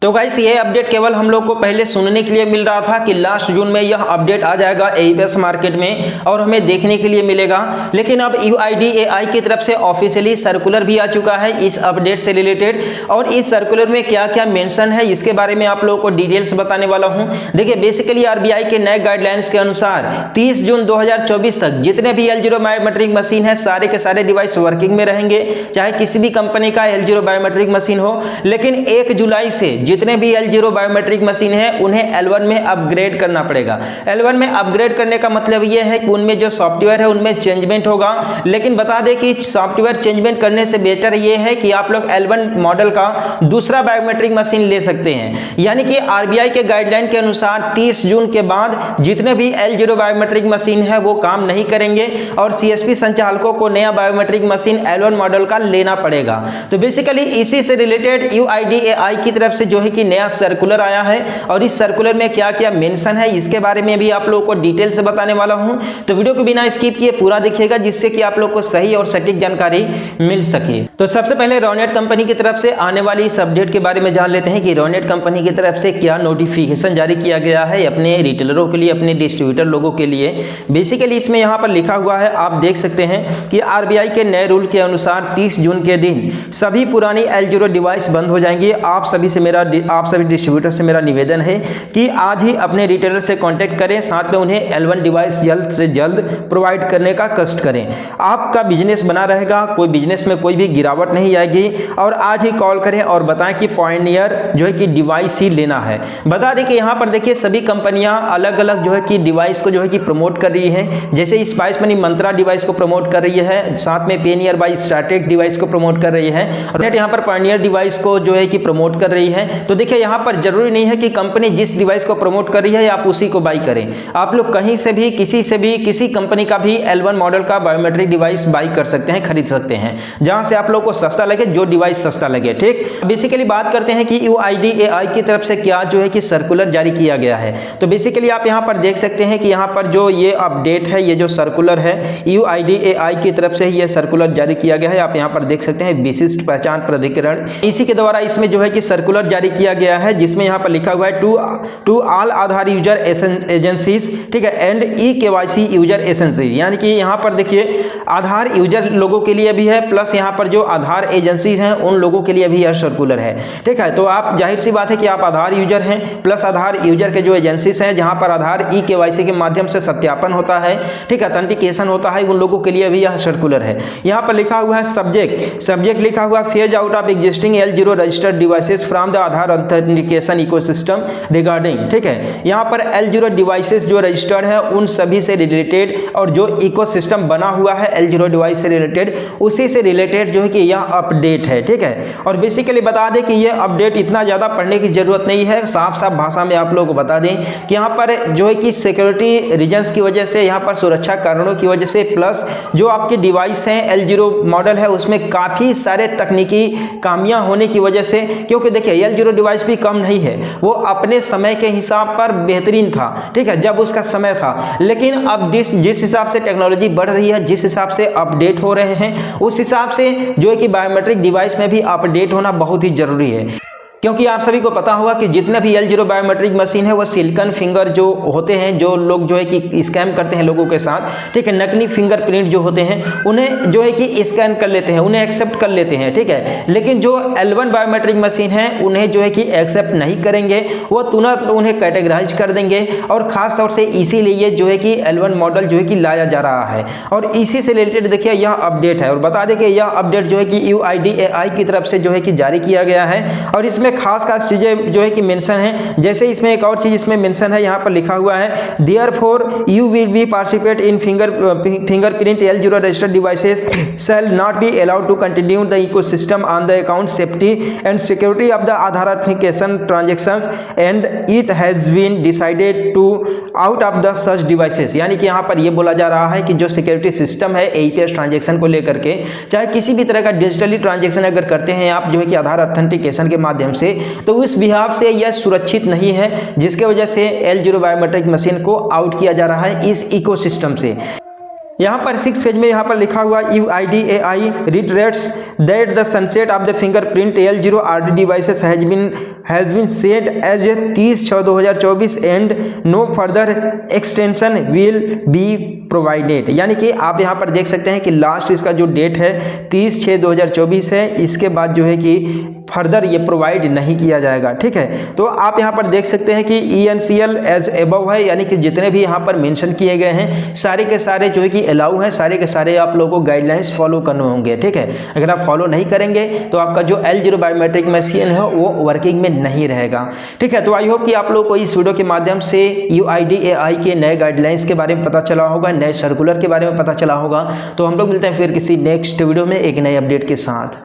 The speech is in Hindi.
तो गाइस ये अपडेट केवल हम लोग को पहले सुनने के लिए मिल रहा था कि लास्ट जून में यह अपडेट आ जाएगा एईपीएस मार्केट में और हमें देखने के लिए मिलेगा। लेकिन अब यूआईडीएआई की तरफ से ऑफिशियली सर्कुलर भी आ चुका है इस अपडेट से रिलेटेड, और इस सर्कुलर में क्या क्या मेंशन है इसके बारे में आप लोगों को डिटेल्स बताने वाला हूं। देखिए बेसिकली आरबीआई के नए गाइडलाइंस के अनुसार 30 जून 2024 तक जितने भी L0 बायोमेट्रिक मशीन है सारे के सारे डिवाइस वर्किंग में रहेंगे, चाहे किसी भी कंपनी का L0 बायोमेट्रिक मशीन हो। लेकिन 1 जुलाई से जितने भी L0 बायोमेट्रिक मशीन है उन्हें L1 में अपग्रेड करना पड़ेगा। L1 में अपग्रेड करने का मतलब यह है कि उनमें जो सॉफ्टवेयर है उनमें चेंजमेंट होगा। लेकिन बता दें कि सॉफ्टवेयर चेंजमेंट करने से बेटर यह है कि आप लोग L1 मॉडल का दूसरा बायोमेट्रिक मशीन ले सकते हैं। यानी कि आरबीआई के गाइडलाइन के अनुसार 30 जून के बाद जितने भी L0 बायोमेट्रिक मशीन है वो काम नहीं करेंगे और सीएसपी संचालकों को नया बायोमेट्रिक मशीन L1 मॉडल का लेना पड़ेगा। तो बेसिकली इसी से रिलेटेड यूआईडीएआई की तरफ से जो है कि नया सर्कुलर आया है और इस सर्कुलर में क्या क्या मेंशन है इसके बारे में भी आप लोगों को डिटेल से बताने वाला हूं। तो वीडियो को बिना स्किप किए पूरा देखिएगा जिससे कि आप लोग को सही और सटीक जानकारी मिल सके। तो सबसे पहले रोनेट कंपनी की तरफ से आने वाली इस अपडेट के बारे में जान लेते हैं कि रोनेट कंपनी की तरफ से क्या नोटिफिकेशन जारी किया गया है अपने रिटेलरों के लिए, अपने डिस्ट्रीब्यूटर लोगों के लिए। बेसिकली इसमें यहाँ पर लिखा हुआ है, आप देख सकते हैं कि आरबीआई के नए रूल के अनुसार 30 जून के दिन सभी पुरानी L0 डिवाइस बंद हो जाएंगी। आप सभी डिस्ट्रीब्यूटर से मेरा निवेदन है कि आज ही अपने रिटेलर से कांटेक्ट करें, साथ में उन्हें L1 डिवाइस जल्द से जल्द प्रोवाइड करने का कष्ट करें। आपका बिजनेस बना रहेगा, कोई बिजनेस में कोई भी गिरावट नहीं आएगी। और आज ही कॉल करें और बताएं कि पॉइनियर जो है कि डिवाइस ही लेना है। बता दें कि यहाँ पर देखिए सभी कंपनियां अलग अलग जो है कि डिवाइस को जो है कि प्रमोट कर रही हैं। जैसे स्पाइस मनी मंत्रा डिवाइस को प्रमोट कर रही है, साथ में पेनियर बाय स्ट्रैटेक डिवाइस को प्रमोट कर रही है, और यहाँ पर पॉइनियर डिवाइस को जो है कि प्रमोट कर रही है। तो देखिए यहाँ पर जरूरी नहीं है कि कंपनी जिस डिवाइस को प्रमोट कर रही है आप उसी को बाई करें। आप लोग कहीं से भी किसी कंपनी का भी L1 मॉडल का बायोमेट्रिक डिवाइस बाई कर सकते हैं, खरीद सकते हैं, जहां से आप लोग को सस्ता लगे, जो डिवाइस सस्ता लगे। ठीक, बेसिकली बात करते हैं कि यूआईडीएआई की तरफ से क्या जो है कि सर्कुलर जारी किया गया है। तो बेसिकली आप यहां पर देख सकते हैं कि यहां पर जो ये अपडेट है, ये जो सर्कुलर है यूआईडीएआई की तरफ से ये सर्कुलर जारी किया गया है। आप यहां पर देख सकते हैं विशिष्ट पहचान प्राधिकरण, इसी के द्वारा इसमें जो है कि सर्कुलर जारी किया गया है, जिसमें यहां पर लिखा हुआ है to all Aadhaar user agencies, ठीक है, एंड ई-केवाईसी यूजर एजेंसी। यानी कि यहां पर देखिए आधार यूजर लोगों के लिए भी है, प्लस यहां पर जो आधार एजेंसीज हैं उन लोगों के लिए भी यह सर्कुलर है। ठीक है, तो आप जाहिर सी बात है कि आप आधार यूजर हैं, प्लस आधार यूजर के जो एजेंसीज हैं जहां पर आधार ई-केवाईसी के माध्यम से सत्यापन होता है, ठीक है, ऑथेंटिकेशन होता है, उन लोगों के लिए भी यह सर्कुलर है। यहां पर लिखा हुआ है सब्जेक्ट लिखा हुआ phase out of existing L0 registered devices from the Aadhaar authentication ecosystem regarding. ठीक है, यहां पर L0 डिवाइसेस जो रजिस्टर्ड है उन सभी से रिलेटेड और जो इकोसिस्टम बना हुआ है L0 डिवाइस से रिलेटेड, उसी से रिलेटेड जो है कि यह अपडेट है। ठीक है, और बेसिकली बता दें कि यह अपडेट इतना ज्यादा पढ़ने की जरूरत नहीं है, साफ साफ भाषा में आप लोगों को बता दें कि यहां पर जो है कि सिक्योरिटी रीजंस की वजह से, यहां पर सुरक्षा कारणों की वजह से, प्लस जो आपके डिवाइस हैं L0 मॉडल है उसमें काफी सारे तकनीकी खामियां होने की वजह से, क्योंकि देखिए L0 डिवाइस भी कम नहीं है, वो अपने समय के हिसाब पर बेहतरीन था। ठीक है, जब उसका समय था, लेकिन अब जिस हिसाब से टेक्नोलॉजी बढ़ रही है, जिस हिसाब से अपडेट हो रहे हैं, उस हिसाब से जो है कि बायोमेट्रिक डिवाइस में भी अपडेट होना बहुत ही जरूरी है। क्योंकि आप सभी को पता होगा कि जितने भी L0 बायोमेट्रिक मशीन है वो सिलिकॉन फिंगर जो होते हैं, जो लोग जो है कि स्कैम करते हैं लोगों के साथ, ठीक है, नकली फिंगरप्रिंट जो होते हैं उन्हें जो है कि स्कैन कर लेते हैं, उन्हें एक्सेप्ट कर लेते हैं। ठीक है, लेकिन जो L1 बायोमेट्रिक मशीन है उन्हें जो है कि एक्सेप्ट नहीं करेंगे, वो तुरंत उन्हें कैटेगराइज कर देंगे। और खास तौर से इसीलिए जो है कि L1 मॉडल जो है कि लाया जा रहा है, और इसी से रिलेटेड देखिए यह अपडेट है। और बता दें कि यह अपडेट जो है कि यूआईडीएआई की तरफ से जो है कि जारी किया गया है, और इसमें खास चीजें जो है कि मेंशन है। जैसे इसमें एक और चीज इसमें मेंशन है, यहां पर लिखा हुआ है therefore you will be participate in fingerprint L0 registered devices shall not be allowed to continue the ecosystem on the account safety and security of the Aadhaar authentication transactions and it has been decided to out of the such devices. यानी कि यहां पर यह बोला जा रहा है कि जो सिक्योरिटी सिस्टम है एईपीएस ट्रांजैक्शन को लेकर के, चाहे किसी भी तरह का डिजिटली ट्रांजैक्शन अगर करते हैं आप जो है कि आधार ऑथेंटिकेशन के माध्यम से, तो उस बिहाफ से यह सुरक्षित नहीं है, जिसके वजह से L0 बायोमेट्रिक मशीन को आउट किया जा रहा है इस इकोसिस्टम से। यहाँ पर 6 पेज में यहाँ पर लिखा हुआ UIDAI reiterates that the sunset of the fingerprint L0 RD devices has been set as 30/6/2024 and no further extension will be provided। यानी कि आप यहाँ पर देख सकते हैं कि लास्ट इसका जो डेट है 30/6/2024 है, इसके बाद जो है कि फर्दर ये प्रोवाइड नहीं किया जाएगा। ठीक है, तो आप यहाँ पर देख सकते हैं कि ENCL एज एबव है, यानी कि जितने भी यहाँ पर मेंशन किए गए हैं सारे के सारे जो है कि अलाउ हैं, सारे के सारे आप लोगों को गाइडलाइंस फॉलो करने होंगे। ठीक है, अगर आप फॉलो नहीं करेंगे तो आपका जो L0 बायोमेट्रिक मशीन है वो वर्किंग में नहीं रहेगा। ठीक है, तो आई होप कि आप लोग को इस वीडियो के माध्यम से UIDAI के नए गाइडलाइंस के बारे में पता चला होगा, नए सर्कुलर के बारे में पता चला होगा। तो हम लोग मिलते हैं फिर किसी नेक्स्ट वीडियो में एक नए अपडेट के साथ।